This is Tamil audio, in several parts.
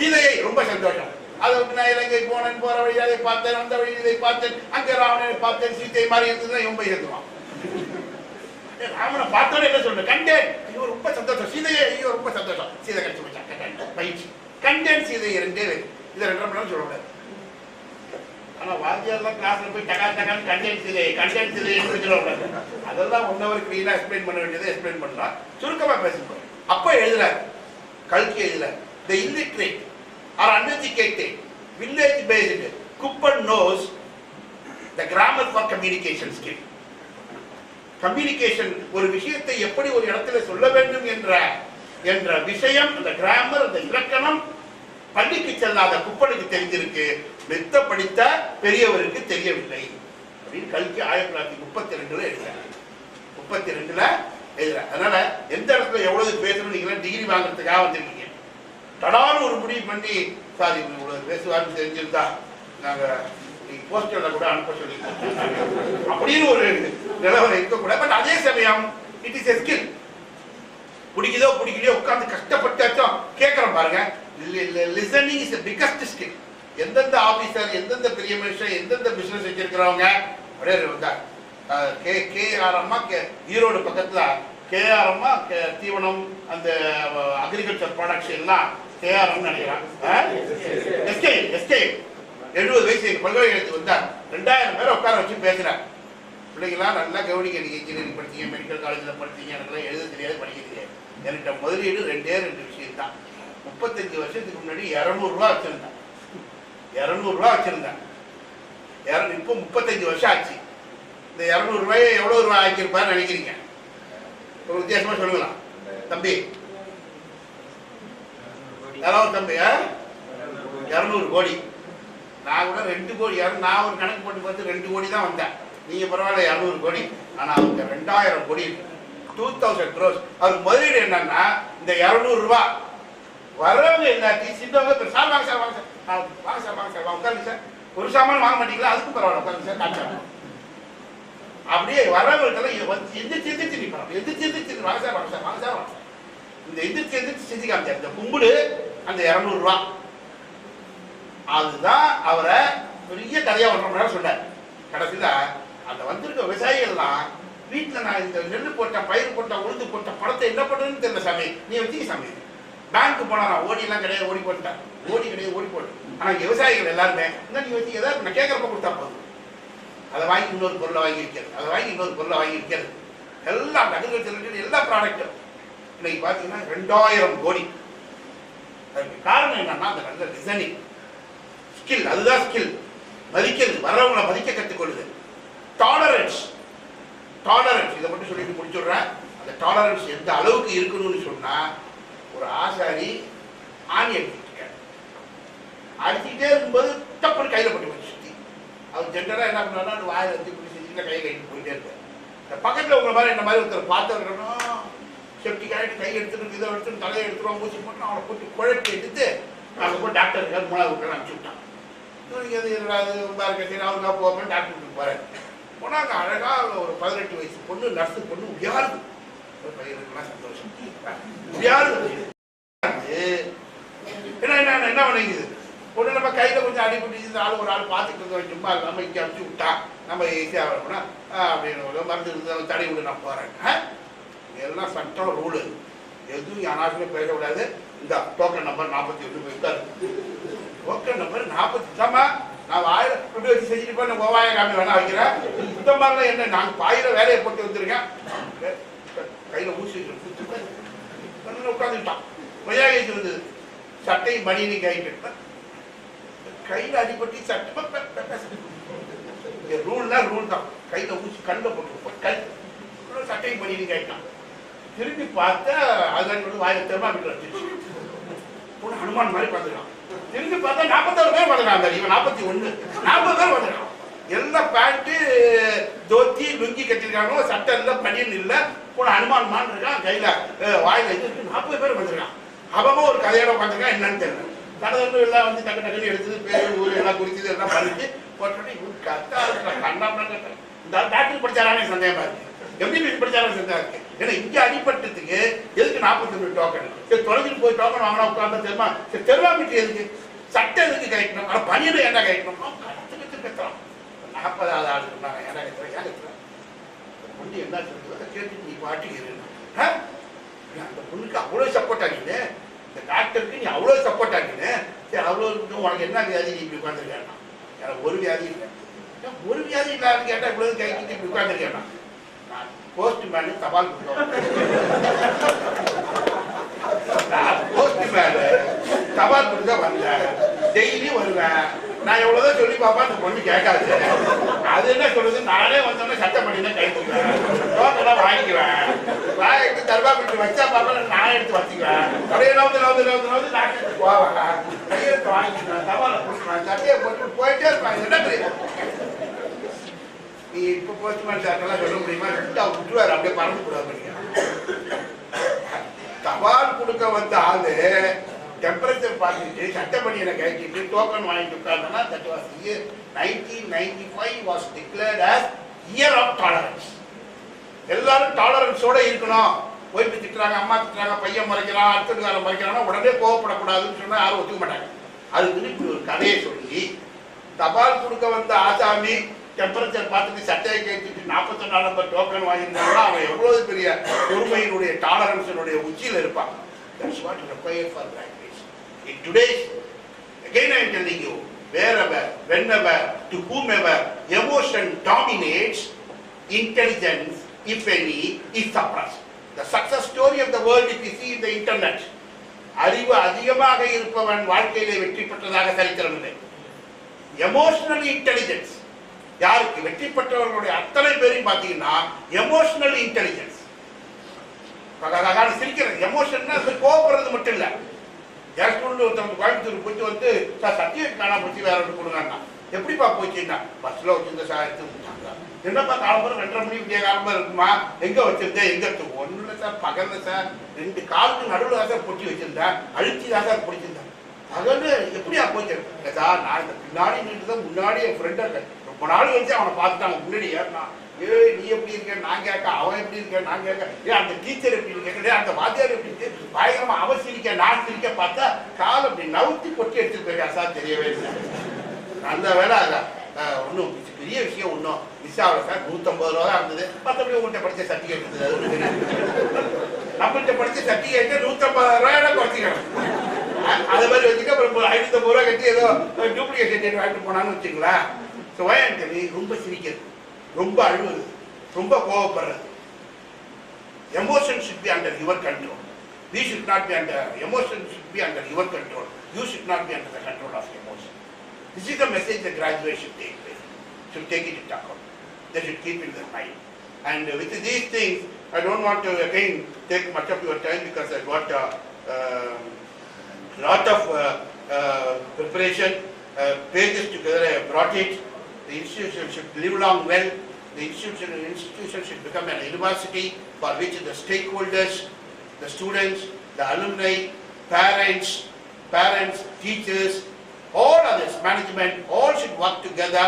சீதையை ரொம்ப சந்தோஷம். அதை விட்டு நான் இலங்கை போனேன், போற வழி அதை பார்த்தேன், வந்த வழி இதை பார்த்தேன், அங்கே ராவணனை பார்த்தேன், சீத்தை மாதிரி இருந்ததுன்னா இவன் போய் ஏற்றுவான். ராவணனை பார்த்தோன்னே என்ன சொல்றேன், கண்டேன், ஐயோ ரொம்ப சந்தோஷம், சீதையை ஐயோ ரொம்ப சந்தோஷம், சீதை கட்சி வச்சாங்க பயிற்சி, கண்டேன் சீதை இரண்டே இதை 2.5 மணி நேரம் சொல்லக்கூடாது. ஆனா வாத்தியார்லாம் கிளாஸ்ல போய் டகான்னு கண்டென்ட் சிதைன்னு சொல்லக்கூடாது. அதெல்லாம் 1 hour கிளீனா எக்ஸ்பிளைன் பண்ண வேண்டியதை எக்ஸ்பிளைன் பண்ணலாம். சுருக்கமா பேசணும். அப்ப எழுதுறாரு கல்கி, எழுதுறாரு, the illiterate or uneducated village based Kuppan knows the grammar for communication skill. Communication, ஒரு விஷயத்தை எப்படி ஒரு இடத்துல சொல்ல வேண்டும் என்ற விஷயம், அந்த கிராமர், அந்த இலக்கணம் பள்ளிக்கு செல்லாத குப்பனுக்கு தெரிஞ்சிருக்கு, மெத்த படித்த பெரியவருக்கு தெரியவில்லை அப்படின்னு கல்கி 1932 எழுதுறாரு. 32 எழுதுறாரு. அதனால எந்த இடத்துல எவ்வளவு பேசணும், நீங்க டிகிரி வாங்குறதுக்காக வந்திருக்கீங்க, தடான்னு ஒரு முடிவு பண்ணி சார் இவ்வளவு பேசுவார்னு தெரிஞ்சிருந்தா நாங்க போஸ்டர்ல கூட அனுப்ப சொல்லி அப்படின்னு ஒரு நிலவரம் இருக்கக்கூடாது. பட் அதே சமயம் இட் இஸ் எ ஸ்கில். பிடிக்குதோ பிடிக்கலையோ உட்கார்ந்து கஷ்டப்பட்டாச்சும் கேட்கறோம் பாருங்க. Listening is the biggest skill. எந்தெந்த ஆபீசர், எந்தெந்த பெரிய மனுஷன், எந்தெந்த பிசினஸ் வச்சிருக்கிறவங்க அப்படியே வந்தார். கேஆர் அம்மா ஈரோடு பக்கத்துல கேஆர் அம்மா தீவனம், அந்த அக்ரிகல்ச்சர் ப்ராடக்ட்ஸ் எல்லாம் கேஆர்எம் நினைக்கிறாங்க. 70 வயசு பல்கலைக்கழகத்துக்கு வந்தார். 2000 பேரை உட்கார வச்சு பேசுறார். பிள்ளைங்களாம் நல்லா கவனிக்க, நீங்க இன்ஜினியரிங் படிச்சீங்க, மெடிக்கல் காலேஜில் படிச்சீங்க, எனக்குலாம் எழுத தெரியாது, படிக்க தெரியாது. என்கிட்ட முதலீடு 2 விஷயம் தான். 35 வருஷத்துக்கு முன்னாடி 200 ரூபா வச்சிருந்தேன். 200 ரூபா வச்சிருந்தேன். இப்போ 35 வருஷம் ஆச்சு. இந்த 200 ரூபாயை எவ்வளவு ரூபாய் ஆக்கியிருப்பாருன்னு நினைக்கிறீங்க? ஒரு வித்தியாசமா சொல்லுங்களா தம்பி? யாராவது தம்பி 200 கோடி. நான் கூட 2 கோடி, நான் ஒரு கணக்கு போட்டு பார்த்து 2 கோடி தான் வந்தேன். நீங்க பரவாயில்ல 200 கோடி. ஆனா அவங்க 2000 கோடி, 2000 crores. அதுக்கு முதலீடு என்னன்னா இந்த 200 ரூபாய் வரவங்க எல்லாத்தையும் சின்னவங்க சார் வாங்க சார், வாங்க சார், வாங்க சார், வாங்க சார், உட்காருங்க சார், ஒரு சாமான் வாங்க மாட்டீங்களா, அதுக்கும் பரவாயில்ல உட்காருங்க சார், காய்ச்சா அப்படியே வரவங்களுக்கெல்லாம் எந்திரிச்சு நிற்பாங்க. எந்திரிச்சு வாங்க சார், வாங்க சார், வாங்க சார், வாங்க சார். இந்த எந்திரிச்சு செஞ்சு காமிச்சார். இந்த கும்பிடு அந்த 200 ரூபாய் அதுதான் அவரை பெரிய கதையா 1.5 மணி நேரம் சொன்னார். கடைசியில அந்த வந்திருக்க விவசாயிகள்லாம் வீட்டுல நான் இந்த நெல் போட்ட, பயிர் போட்ட, உளுந்து போட்ட பணத்தை என்ன பண்றதுன்னு தெரியல சாமி, நீ வச்சுக்க சாமி. பேங்க் போனா நான் ஓடி எல்லாம் கிடையாது, ஓடி போட்டேன், ஓடி கிடையாது, ஓடி போட்டேன். ஆனா விவசாயிகள் எல்லாருமே நீ வச்சு ஏதாவது நான் கேட்கறப்ப கொடுத்தா போதும், அதை வாங்கி இன்னொரு பொருளை வாங்கி வைக்கிறது, அதை வாங்கி இன்னொரு பொருளை வாங்கி வைக்கிறது, எல்லாம் அக்ரிகல்ச்சர் எல்லா ப்ராடக்டும் இன்னைக்கு பாத்தீங்கன்னா 2000 கோடி. அதுக்கு காரணம் என்னன்னா அந்த நல்ல லிசனிங் ஸ்கில். அதுதான் ஸ்கில். மதிக்கிறது, வர்றவங்களை மதிக்க கற்றுக்கொள்ளுது. டாலரன்ஸ், டாலரன்ஸ் இதை மட்டும் சொல்லிட்டு முடிச்சுடுறேன். அந்த டாலரன்ஸ் எந்த அளவுக்கு இருக்கணும்னு சொன்னா, ஒரு ஆசாரி ஆணி அடிச்சுக்கிட்டே இருக்கும்போது தப்புன்னு கையில போட்டு போய் சுத்தி அவர் ஜென்ரலா என்ன பண்ணா வாயில வச்சு பிடிச்சி செஞ்சுட்டு கையை கைட்டு போயிட்டே இருப்பார். இந்த பக்கத்துல உங்களை மாதிரி என்ன மாதிரி ஒருத்தர் பார்த்து இருக்கணும், செப்டிக் ஆகிட்டு கை எடுத்துட்டு இதை எடுத்துட்டு தலையை எடுத்துருவோம், ஊசி போட்டு அவனை போட்டு குழப்பி எடுத்து அங்கே போய் டாக்டர் 3வது வீட்டில் அனுப்பிச்சு விட்டான். இவனுக்கு எது ரொம்ப இருக்கேன் அவருக்கா போவேன் டாக்டர் வீட்டுக்கு போறேன். போனாங்க அழகா ஒரு 18 வயசு பொண்ணு, நர்ஸு பொண்ணு உயாருது. பையனுக்குலாம் சந்தோஷம் உயாருது. என்ன பண்ணிக்குது பொண்ணு நம்ம கையில கொஞ்சம் அடிபட்டு ஆள் ஒரு ஆள் பார்த்துட்டு இருந்தோம், சும்மா இல்லாமல் இங்கே அனுப்பிச்சு விட்டா நம்ம ஈஸியாக வரணும்னா அப்படின்னு மருந்து இருந்து தடை விட நான் போறேன். எல்லாம் சட்டம் ரூலு, எதுவும் யாராச்சுமே பேசக்கூடாது. இந்த டோக்கன் நம்பர் 41 இருக்காரு. டோக்கன் நம்பர் 40 நான் வாயில இப்படி வச்சு செஞ்சுட்டு போய் நான் கோவாய காமி வேணா வைக்கிறேன். இந்த மாதிரிலாம் என்ன, நாங்கள் பாயில வேலையை போட்டு வந்திருக்கேன். கையில ஊசி உட்காந்துட்டான், மொழியாக இருந்தது. சட்டை மணினி கைட்டு கையில அடிப்பட்டு சட்டை ரூல்னா ரூல் தான். கையில ஊசி கண்ணில் போட்டு கை சட்டை மணினி கைட்டான். திரும்பி பார்த்தா அதுதான் வாயில தெருமா வீட்டில் வச்சிருச்சு. ஹனுமான் மாதிரி பார்த்துக்கலாம். திரும்பி பார்த்தா 41 பேர் வந்துடுறாங்க. இவன் 41, 40 பேர் வந்துடுறான். எல்லாம் பேண்ட்டு தோத்தி லுங்கி கட்டிருக்காங்க, சட்டை இல்லை, பனியன் இல்லை. போன ஹனுமான் மான் இருக்கான், கையில வாயில இது 40 பேர் வந்துருக்கான். அவன் ஒரு கதையோட உட்காந்துருக்கான், என்னன்னு தெரியல. கடவுள் எல்லாம் வந்து டக்கு டக்குன்னு எடுத்தது, பேர் ஊர் எல்லாம் குறிச்சது எல்லாம் பண்ணிட்டு போட்டு இவன் கத்தா கண்ணா இந்த டாக்டர் படிச்சாரானே சந்தேகமா இருக்கு. எம்பிபிஎஸ் படிச்சாலும் சரிதான் இருக்கு. ஏன்னா இங்க அடிப்பட்டதுக்கு எதுக்கு 49 டோக்கன்? சரி தொலைஞ்சிட்டு போய் டோக்கன் வாங்கினா உட்கார்ந்தா தெரியுமா? சரி தெருவாமிட்டு எதுக்கு? சட்டம் எதுக்கு கழிக்கணும்? ஆனால் பணியில ஏன்டா கழிக்கணும்? கற்றுக்கிட்டு கத்துறோம். 40வது ஆள் சொன்னாங்க ஏன்டா கத்துறேன் ஏன் கத்துறேன் பொண்ணு என்ன சொல்லுது அதை கேட்டு நீ பாட்டுக்கு அந்த பொண்ணுக்கு அவ்வளோ சப்போர்ட் ஆகின்னு, இந்த டாக்டருக்கு நீ அவ்வளோ சப்போர்ட் ஆகின்னு. சரி அவ்வளோ உனக்கு என்ன வியாதி நீ இப்படி உட்காந்துருக்கேன்னா? எனக்கு ஒரு வியாதி இல்லை. ஒரு வியாதி இல்லாத கேட்டால் இவ்வளோ கைக்கிட்டு இப்படி உட்காந்துருக்கேன்னா? நான் போஸ்ட்மேனு தபால் கொடுத்தோம். போஸ்ட் மேனு தபால் கொடுக்க வந்தேன். டெய்லி வருவேன். நான் எவ்வளவுதான் சொல்லி பாப்பா அந்த பொண்ணு கேட்காது. அது என்ன சொல்லுது, நானே வந்தோடனே சட்டை பண்ணி தான் கைக்குவேன், டோக்கெல்லாம் வாங்கிக்குவேன், வாங்கிட்டு தர்பா பண்ணி வச்சா பாப்பா நான் எடுத்து வச்சுக்குவேன். அப்படியே நவுந்து டாக்டர் போவேன், கையெழுத்து வாங்கிக்குவேன், தபாலை கொடுக்குவேன், சட்டையை போட்டு போயிட்டே இருப்பாங்க. என்ன தெரியும் நீ இப்ப போஸ்ட்மேன் சார்ட்டெல்லாம் சொல்ல முடியுமா? ரெண்டா விட்டுருவாரு, அப்படியே பறந்து கூடாது. தபால் கொடுக்க வந்த ஆளு டெம்பரேச்சர் பார்த்துட்டு சட்டை பண்ணியை கழிச்சிட்டு டோக்கன் வாங்கிட்டு உட்கார்ந்தோம்னா that was year 1995 was declared as year of tolerance. எல்லாரும் டாலரன்ஸோட இருக்கணும். போய் திட்டுறாங்க, அம்மா திட்டுறாங்க, பையன் மறைக்கிறான், அடுத்ததுக்காரன் மறைக்கிறான்னா உடனே கோவப்படக்கூடாதுன்னு சொன்னா யாரும் ஒத்துக்க மாட்டாங்க. அதுக்கு இப்படி ஒரு கதையை சொல்லி தபால் கொடுக்க வந்த ஆசாமி டெம்பரேச்சர் பார்த்துட்டு சட்டையை கேட்டுட்டு 41 நம்பர் டோக்கன் வாங்கியிருந்தாங்கன்னா அவன் எவ்வளவு பெரிய பொறுமையினுடைய டாலரன்ஸினுடைய உச்சியில் இருப்பான். That's what is required for graduation. In today's, again I am telling you, wherever, whenever, to whomever, emotion dominates, intelligence, if any, is suppressed. The success story of the world, if you see in the internet, அறிவு அதிகமாக இருப்பவன் வாழ்க்கையிலே வெற்றி பெற்றதாக சரித்திரம் இல்லை. எமோஷனல் இன்டெலிஜென்ஸ் யாருக்கு? வெற்றி பெற்றவர்களுடைய அத்தனை பேரையும் பார்த்தீங்கன்னா எமோஷனல் இன்டெலிஜென்ஸ். சிரிக்கிறது எமோஷன்னா கோபப்படுறது மட்டும் இல்லை. ஒருத்தவங்க கோயம்புத்தூர் போயிட்டு வந்து சார் சர்டிஃபிகேட் காணாம போச்சு, வேற ஒன்று கொடுங்கன்னா எப்படிப்பா போச்சுன்னா பஸ்ல வச்சிருந்த சார் எடுத்து கொடுத்தாங்க. என்னப்பா காலம்பரம் 2:30 மணி விடிய காலம்பரம் இருக்குமா? எங்க வச்சிருந்தேன்? எங்க ஒன்றும் இல்லை சார், பகல்ல சார் 2 காலுக்கு நடுவில் தான் சார் பொட்டி வச்சிருந்தேன், அழுத்தி தான் சார் பிடிச்சிருந்தேன். பகல்ல எப்படியா போச்சு சார்? நான் இந்த பின்னாடி நின்று தான் முன்னாடி என் ஃப்ரெண்டா இருக்கேன், ரொம்ப நாள் வச்சு அவனை பார்த்துட்டாங்க முன்னாடி ஏறினா. நீ எப்படி இருக்க நான் கேட்க, அவன் எப்படி இருக்க நான் கேட்க, அந்த டீச்சர் எப்படி இருக்க, அந்த வாத்தியார் எப்படி இருக்கு, பயங்கரமா அவன் சிரிக்க நான் சிரிக்க பார்த்தா கால் அப்படி நவுத்தி கொட்டி எடுத்துட்டு போயிருக்கா சார், தெரியவே இல்லை. நல்ல வேலை ஒன்றும் பெரிய விஷயம் ஒன்றும் மிஸ் ஆகல சார். 150 ரூபா தான் இருந்தது. மற்றபடி உங்கள்கிட்ட படிச்ச சர்டிஃபிகேட் இருந்தது. நம்மள்கிட்ட படிச்ச சர்டிஃபிகேட் 150 ரூபாயோட குறைச்சிக்கணும். அது மாதிரி வச்சுக்க அப்புறம் 550 ரூபா கட்டி ஏதோ டூப்ளிகேட் சர்டிஃபிகேட் வாங்கிட்டு போனான்னு வச்சுங்களேன். ஸோ வயன்ட்டு ரொம்ப சிரிக்கிறது, ரொம்ப அழுவது, ரொம்ப கோவப்படுறது. Emotion should be under your control. We should not be under, emotion should be under your control. You should not be under the control of emotion. This is the message the graduates should take place. Should take it into account. They should keep it in their mind. And with these things, I don't want to again take much of your time because I got lot of preparation, pages together. I brought it. The institution should live along well. The institution should become an university for which the stakeholders, the students, the alumni, parents, teachers, all others, management, all should work together.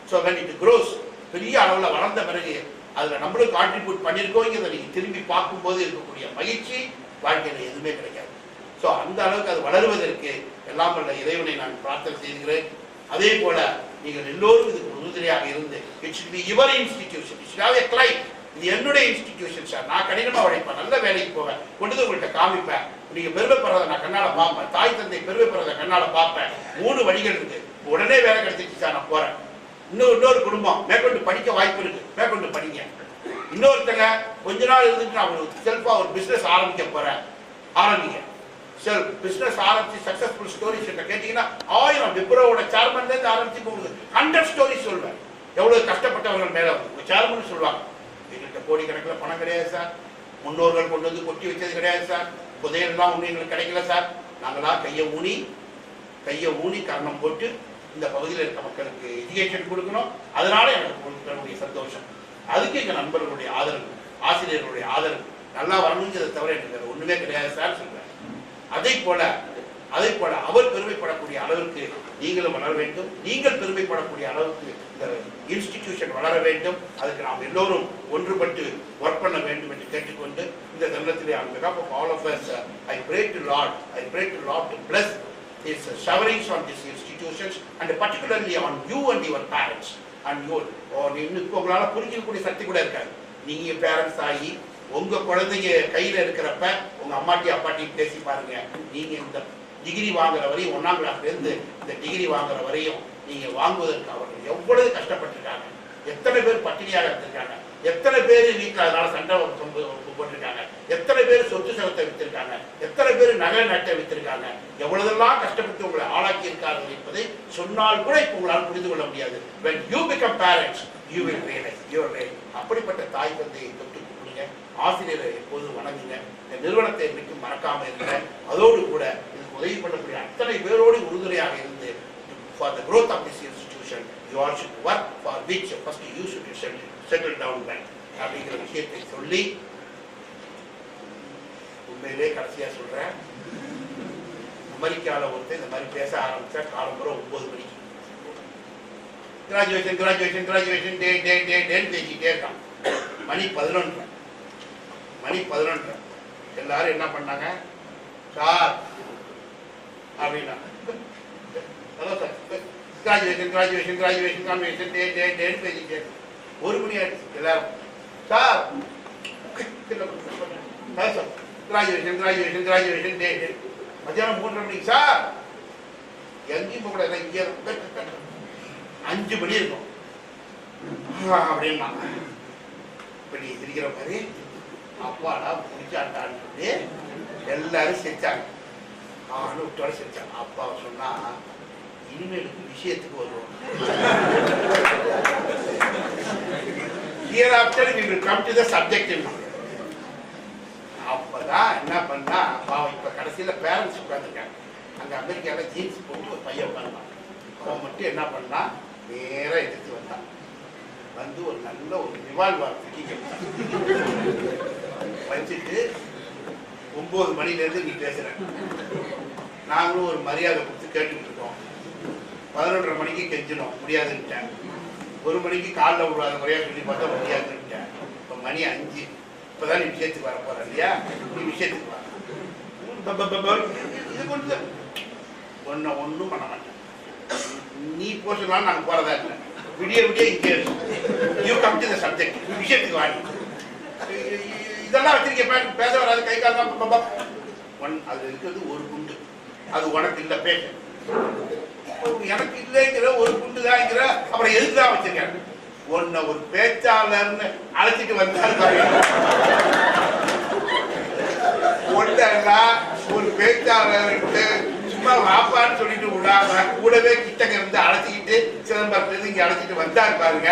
So when it grows, பெரிய அளவில் வளர்ந்த பிறகு அதில் நம்மளும் கான்ட்ரிபியூட் பண்ணியிருக்கோங்கிறத நீங்கள் திரும்பி பார்க்கும்போது இருக்கக்கூடிய மகிழ்ச்சி வாழ்க்கையில் எதுவுமே கிடைக்காது. ஸோ அந்த அளவுக்கு அது வளருவதற்கு எல்லாம் வல்ல இறைவனை நான் பிரார்த்தனை செய்கிறேன். அதே போல நீங்கள் எல்லோரும் இதுக்கு உறுதுணையாக இருந்து it should be your institution, it should have a client. இது என்னுடைய இன்ஸ்டிடியூஷன் சார், நான் கடினமாக உழைப்பேன், நல்ல வேலைக்கு போவேன், கொண்டு உங்கள்கிட்ட காமிப்பேன், நீங்கள் பெருமைப்படுறதை நான் கண்ணால பார்ப்பேன், தாய் தந்தை பெருமைப்படுறதை கண்ணால பார்ப்பேன். 3 வழிகள் இருக்கு. உடனே வேலை கிடைச்சிச்சு சார் நான் போறேன். இன்னொரு குடும்பம் மேற்கொண்டு படிக்க வாய்ப்பு இருக்கு, மேற்கொண்டு படிங்க. இன்னொருத்தங்க கொஞ்ச நாள் இருந்துட்டு நான் ஒரு செல்ஃபா ஒரு பிசினஸ் ஆரம்பிக்க போறேன், ஆரம்பிங்க. சார் பிசினஸ் ஆரம்பிச்சு சக்சஸ்ஃபுல் ஸ்டோரிஸ் கேட்டீங்கன்னா 1000 விப்ரோவோட சேர்மன்ல இருந்து ஆரம்பிச்சு உங்களுக்கு 100 ஸ்டோரிஸ் சொல்வேன். எவ்வளவு கஷ்டப்பட்டவர்கள் மேல உங்க சேர்மன் சொல்லுவாங்க, எங்கள்கிட்ட கோடிக்கணக்கில் பணம் கிடையாது சார், முன்னோர்கள் கொண்டு வந்து கொட்டி வச்சது கிடையாது சார், புதையெல்லாம் ஒன்றும் எங்களுக்கு கிடைக்கல சார், நாங்களா கையை ஊனி கரணம் போட்டு இந்த பகுதியில் இருக்க மக்களுக்கு எஜுகேஷன் கொடுக்கணும், அதனால எனக்கு கொடுக்கக்கூடிய சந்தோஷம். அதுக்கு எங்க நண்பர்களுடைய ஆதரவு, ஆசிரியர்களுடைய ஆதரவு நல்லா வரணுங்கிறத தவிர எனக்கு ஒண்ணுமே கிடையாது சார் சொல்றேன். அதே போல அதை போல அவர் பெருமைப்படக்கூடிய அளவுக்கு நீங்களும் வளர வேண்டும். நீங்கள் பெருமைப்படக்கூடிய அளவுக்கு இந்த இன்ஸ்டிடியூஷன் வளர வேண்டும். அதுக்கு நாம் எல்லோரும் ஒன்றுபட்டு ஒர்க் பண்ண வேண்டும் என்று கேட்டுக்கொண்டு இந்த தருணத்திலே on behalf of all of us, I pray to Lord to bless His showerings on these institutions and particularly on you and your parents and your இன்னும் உங்களால புரிஞ்சிக்கக்கூடிய சக்தி கூட இருக்காது. நீங்க பேரண்ட்ஸ் ஆகி உங்க குழந்தைங்க கையில இருக்கிறப்ப உங்க அம்மாட்டி அப்பாட்டி பேசி பாருங்க. நீங்க இந்த டிகிரி வாங்குற வரையும் 1ஆம் கிளாஸ்ல இருந்து இந்த டிகிரி வாங்குற வரையும் நீங்க வாங்குவதற்கு அவர்கள் எவ்வளவு கஷ்டப்பட்டிருக்காங்க. எத்தனை பேர் பட்டினியாக இருந்திருக்காங்க. எத்தனை பேர் வீட்டில் அதனால சண்டை போட்டிருக்காங்க. எத்தனை பேர் சொத்து செலத்தை வித்திருக்காங்க. எத்தனை பேர் நகை நட்டை வித்திருக்காங்க. எவ்வளவுதெல்லாம் கஷ்டப்பட்டு உங்களை ஆளாக்கி இருக்கார்கள் என்பதை சொன்னால் கூட இப்போ உங்களால் புரிந்து கொள்ள முடியாது. when you become parents you will realize your right. அப்படிப்பட்ட தாய் தந்தையை தொட்டு கூப்பிடுங்க. ஆசிரியரை எப்போதும் வணங்குங்க. இந்த நிறுவனத்தை இன்னைக்கு மறக்காம இருங்க. அதோடு கூட இதுக்கு உதவி பண்ணக்கூடிய அத்தனை பேரோடு உறுதுணையாக இருந்து for the growth of this institution you all should work for which first you should settle down well அப்படிங்கிற விஷயத்தை சொல்லி உண்மையிலே கடைசியா சொல்றேன். அமெரிக்காவில் ஒருத்தர் இந்த மாதிரி பேச ஆரம்பிச்சா காலம்புற 9 மணிக்கு கிராஜுவேஷன் டேன்னு பேசிக்கிட்டே இருக்கான். மணி 11 எல்லாரும் என்ன பண்ணாங்க? சார் அப்படின்னா கிராஜுவேஷன் டேன்னு பேசிக்கிட்டே 1 மணி ஆயிடுச்சு. எல்லாரும் சார் கிராஜுவேஷன் டே. மத்தியானம் 3:30 மணிக்கு சார் எங்கேயும் போக கூடாது. இங்கே 5 மணி இருக்கும் அப்படின்னா இப்படி இருக்கிற மாதிரி அப்பாடா முடிச்சாட்டான்னு சொல்லி எல்லாரும் சிரிச்சாங்க. அவனு விட்டோட சிரிச்சாங்க. அப்பா சொன்னா இனிமேலுக்கு விஷயத்துக்கு வருவோம். Hereafter we will come to the subject. அப்பதான் என்ன பண்ணா பாவம் இப்ப கடைசியில பேரண்ட்ஸ் உட்காந்துருக்காங்க. அங்க அமெரிக்கால ஜீன்ஸ் போட்டு ஒரு பையன் உட்காந்துருப்பான். அவன் மட்டும் என்ன பண்ணா நேரா எடுத்து வந்தான். வந்து ஒரு நல்ல ஒரு ரிவால்வர் வச்சுட்டு 9 மணிலேருந்து நீ பேசுற. நாங்களும் ஒரு மரியாதை கொடுத்து கேட்டுக்கிட்டு இருக்கோம். 11:30 மணிக்கு கெஞ்சினோம், முடியாதுன்ட்டேன். 1 மணிக்கு காலில் விடுவாத முறையாக சொல்லி பார்த்தா முடியாதுன்ட்டேன். இப்போ மணி 5. இப்போதான் நீ விஷயத்துக்கு வர போற இல்லையா? நீ விஷயத்துக்கு வர. இது கொஞ்சம் ஒன்றும் பண்ண மாட்டேன். நீ போசலாம் நாங்கள் போறதா இல்லை. விடிய இங்கே you come to the subject. விஷயத்துக்கு வாங்கி இதெல்லாம் வச்சிருக்கேன். பேச வராது. கை கால் தான் அது இருக்கிறது ஒரு குண்டு. அது உனக்கு இல்லை பேச. எனக்கு இல்லைங்கிற ஒரு குண்டு தான்ங்கிற. அப்புறம் எதுக்குதான் வச்சிருக்கேன்? ஒன்ன ஒரு பேச்சாளர்னு அழைச்சிட்டு வந்தாரு. ஒன்றெல்லாம் ஒரு பேச்சாளர் சும்மா வாப்பான்னு சொல்லிட்டு விடாம கூடவே கிட்டங்க இருந்து அழைச்சிக்கிட்டு சிதம்பரத்துல இங்க அழைச்சிட்டு வந்தாரு பாருங்க.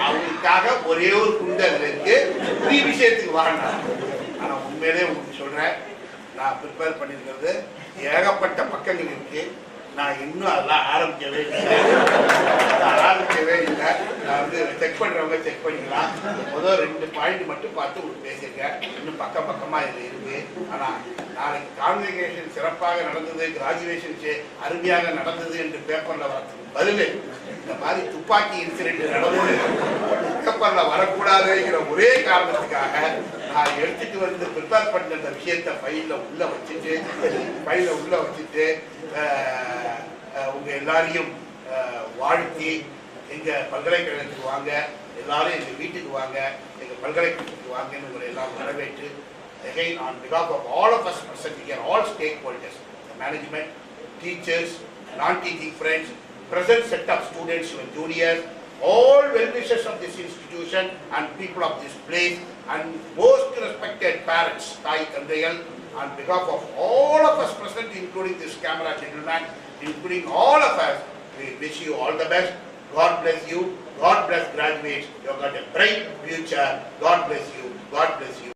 அவங்களுக்காக ஒரே ஒரு குண்டு அதுல இருக்கு. புதிய விஷயத்துக்கு வாங்கினார். ஆனா உண்மையிலே உங்களுக்கு சொல்றேன், நான் ப்ரிப்பேர் பண்ணிருக்கிறது ஏகப்பட்ட பக்கங்கள் இருக்கு. நான் இன்னும் அதெல்லாம் ஆரம்பிக்கவே இல்லை. நான் வந்து செக் பண்றவங்க செக் பண்ணிக்கலாம். முதல் 2 பாயிண்ட் மட்டும் பார்த்து உங்களுக்கு பேசியிருக்கேன். இன்னும் பக்கமா இது இருக்கு. ஆனா நாளைக்கு கான்வெகேஷன் சிறப்பாக நடந்தது, கிராஜுவேஷன் அருமையாக நடந்தது என்று பேப்பர்ல வரதுக்கு பதில் இந்த மாதிரி துப்பாக்கி இன்சிடென்ட் நடந்தது பேப்பர்ல வரக்கூடாதுங்கிற ஒரே காரணத்துக்காக நான் எடுத்துட்டு வந்து ப்ரிப்பேர் பண்ண அந்த விஷயத்தை ஃபைல்ல உள்ள வச்சுட்டு உங்க எல்லாரையும் வாழ்த்தி எங்க பல்கலைக்கழகத்துக்கு வாங்க, எல்லாரும் எங்க வீட்டுக்கு வாங்க, எங்க பல்கலைக்கழகத்துக்கு வாங்கன்னு உங்களை எல்லாம் வரவேற்று again on behalf of all of us present here, all stakeholders, the management, teachers, non-teaching friends, present set of students and juniors, all well-wishers of this institution and people of this place, and most respected parents, Thai Tandayal, on behalf of all of us present, including this camera gentleman, including all of us, we wish you all the best. God bless you. God bless graduates. You have got a bright future. God bless you. God bless you.